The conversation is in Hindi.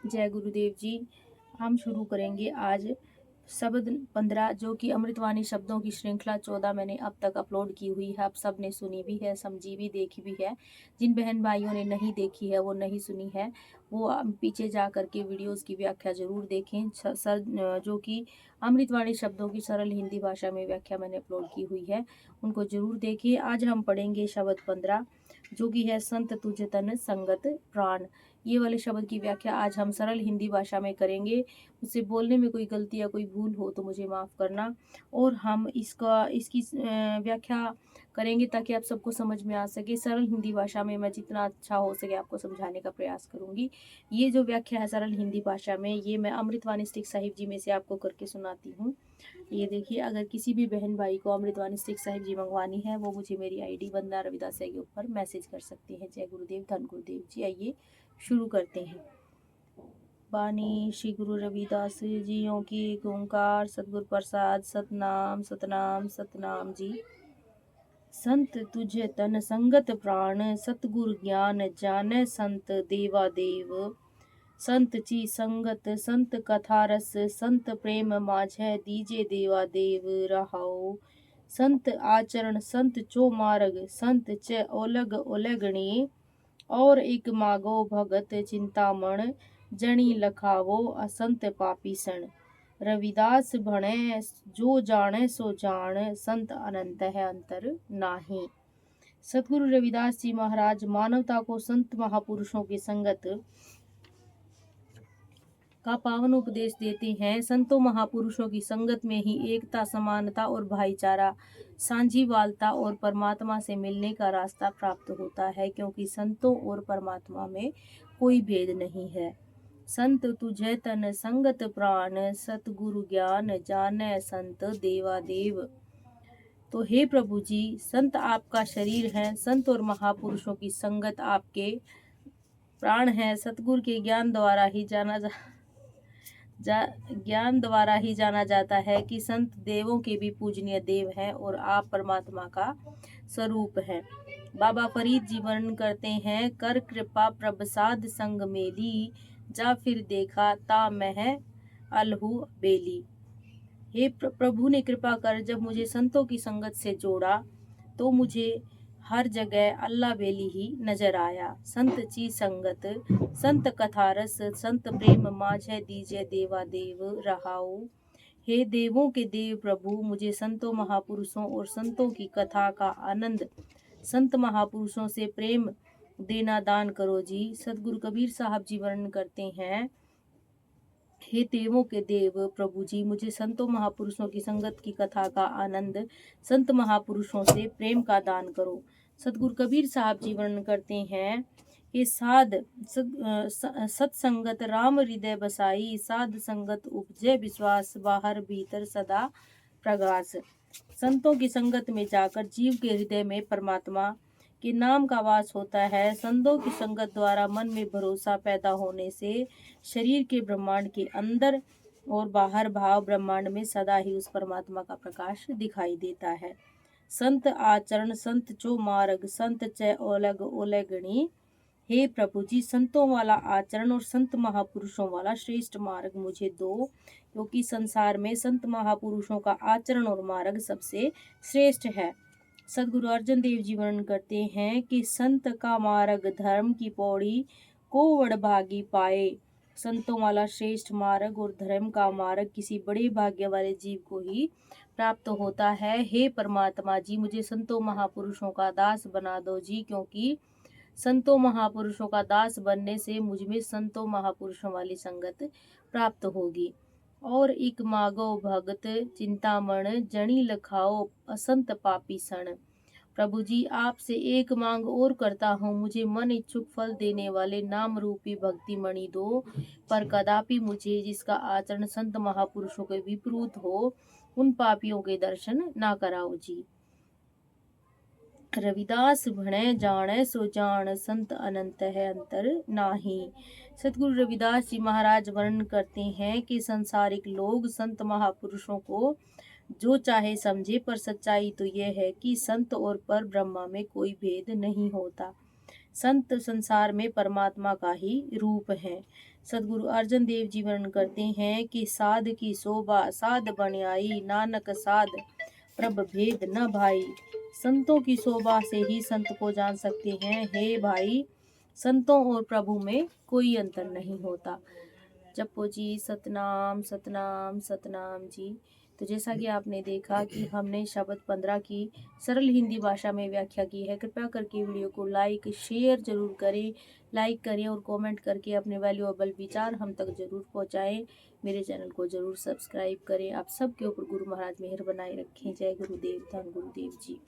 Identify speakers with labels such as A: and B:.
A: जय गुरुदेव जी। हम शुरू करेंगे आज शब्द 15 जो कि अमृतवाणी शब्दों की श्रृंखला 14 मैंने अब तक अपलोड की हुई है। आप सब ने सुनी भी है, समझी भी, देखी भी है। जिन बहन भाइयों ने नहीं देखी है, वो नहीं सुनी है, वो पीछे जा कर के वीडियोस की व्याख्या जरूर देखें। जो कि अमृतवाणी शब्दों की सरल हिंदी भाषा में व्याख्या मैंने अपलोड की हुई है, उनको जरूर देखिए। आज हम पढ़ेंगे शब्द 15 जो कि है संत तुझ तन संगत प्राण। ये वाले शब्द की व्याख्या आज हम सरल हिंदी भाषा में करेंगे। मुझसे बोलने में कोई गलती या कोई भूल हो तो मुझे माफ़ करना। और हम इसकी व्याख्या करेंगे ताकि आप सबको समझ में आ सके। सरल हिंदी भाषा में मैं जितना अच्छा हो सके आपको समझाने का प्रयास करूंगी। ये जो व्याख्या है सरल हिंदी भाषा में, ये मैं अमृतवाणी स्टिक साहिब जी में से आपको करके सुनाती हूँ। ये देखिए, अगर किसी भी बहन भाई को अमृतवाणी स्टिक साहिब जी मंगवानी है, वो मुझे मेरी आईडी वंदना रविदास के ऊपर मैसेज कर सकते हैं। जय गुरुदेव, धन गुरुदेव जी। आइए शुरू करते हैं। बानी श्री गुरु रविदास जियों की एक ओंकार सतगुरु प्रसाद सतनाम सतनाम सतनाम जी। संत तुझे तन संगत प्राण, सतगुरु ज्ञान जाने संत देवा देव। संत ची संगत संत कथा रस, संत प्रेम माझे दीजे देवा देव रहाओ। संत आचरण संत चो मार्ग, संत च ओलग ओलगणी। और एक मागो भगत चिंतामण, जणी लखावो असंत पापी सण। रविदास भणे जो जाने सो जान, संत अनंत है अंतर नाही। सतगुरु रविदास जी महाराज मानवता को संत महापुरुषों की संगत का पावन उपदेश देते हैं। संतों महापुरुषों की संगत में ही एकता, समानता और भाईचारा, सांझीवालता और परमात्मा से मिलने का रास्ता प्राप्त होता है, क्योंकि संतों और परमात्मा में कोई भेद नहीं है। संत तुझे तन संगत प्राण, सतगुरु ज्ञान जाने संत देवा देव। तो हे प्रभु जी, संत आपका शरीर है, संत और महापुरुषों की संगत आपके प्राण है। सतगुरु के ज्ञान द्वारा ही जाना जाता है कि संत देवों के भी पूजनीय देव हैं और आप परमात्मा का स्वरूप है। बाबा फरीद जी वर्णन करते हैं, कर कृपा प्रभसाद संग मेली, जा फिर देखा ता मह अलहू बेली। हे प्रभु ने कृपा कर जब मुझे संतों की संगत से जोड़ा तो मुझे हर जगह अल्लाह बेली ही नजर आया। संत ची संगत संत कथा रस, संत प्रेम माझे दीजे देवा देव रहाओ। हे देवों के देव प्रभु, मुझे संतों महापुरुषों और संतों की कथा का आनंद, संत महापुरुषों से प्रेम देना दान करो जी। सतगुरु कबीर साहब जी वर्णन करते हैं, हे देवों के देव प्रभु जी, मुझे संतों महापुरुषों की संगत की कथा का आनंद, संत महापुरुषों से प्रेम का दान करो। सतगुरु कबीर साहब जी वर्णन करते हैं कि सत्संगत राम हृदय बसाई, साध संगत उपजे विश्वास, बाहर भीतर सदा प्रगास। संतों की संगत में जाकर जीव के हृदय में परमात्मा के नाम का वास होता है। संतों की संगत द्वारा मन में भरोसा पैदा होने से शरीर के ब्रह्मांड के अंदर और बाहर भाव ब्रह्मांड में सदा ही उस परमात्मा का प्रकाश दिखाई देता है। संत आचरण संत चो मार्ग, संत च ओलग ओलगणी। हे प्रभु जी, संतों वाला आचरण और संत महापुरुषों वाला श्रेष्ठ मार्ग मुझे दो, क्योंकि संसार में संत महापुरुषों का आचरण और मार्ग सबसे श्रेष्ठ है। सदगुरु अर्जन देव जी वर्णन करते हैं कि संत का मार्ग धर्म की पौड़ी को वडभागी पाए। संतों वाला श्रेष्ठ मार्ग और धर्म का मार्ग किसी बड़े भाग्य वाले जीव को ही प्राप्त होता है। हे परमात्मा जी, मुझे संतों महापुरुषों का दास बना दो जी, क्योंकि संतों महापुरुषों का दास बनने से मुझ में संतों महापुरुषों वाली संगत प्राप्त होगी। और एक मागो भगत चिंतामण, जनी लखाओ असंत पापी सण। प्रभु जी, आपसे एक मांग और करता हूँ, मुझे मन इच्छुक फल देने वाले नाम रूपी भक्ति मणि दो, पर कदापि मुझे जिसका आचरण संत महापुरुषों के विपरीत हो, उन पापियों के दर्शन ना कराओ जी। रविदास भणे जाने सो जान, संत अनंत है अंतर नाही। सतगुरु रविदास जी महाराज वर्णन करते हैं कि संसारिक लोग संत महापुरुषों को जो चाहे समझे, पर सच्चाई तो यह है कि संत और पर ब्रह्मा में कोई भेद नहीं होता। संत संसार में परमात्मा का ही रूप है। सदगुरु अर्जन देव जी वर्णन करते हैं कि साध की शोभा साध बनियाई, नानक साध प्रभ भेद न भाई। संतों की शोभा से ही संत को जान सकते हैं। हे भाई, संतों और प्रभु में कोई अंतर नहीं होता। जपो जी सतनाम सतनाम सतनाम जी। तो जैसा कि आपने देखा कि हमने शब्द 15 की सरल हिंदी भाषा में व्याख्या की है। कृपया करके वीडियो को लाइक शेयर जरूर करें, लाइक करें और कमेंट करके अपने वैल्यूएबल विचार हम तक जरूर पहुंचाएं। मेरे चैनल को जरूर सब्सक्राइब करें। आप सबके ऊपर गुरु महाराज मेहर बनाए रखें। जय गुरुदेव, धन गुरुदेव जी।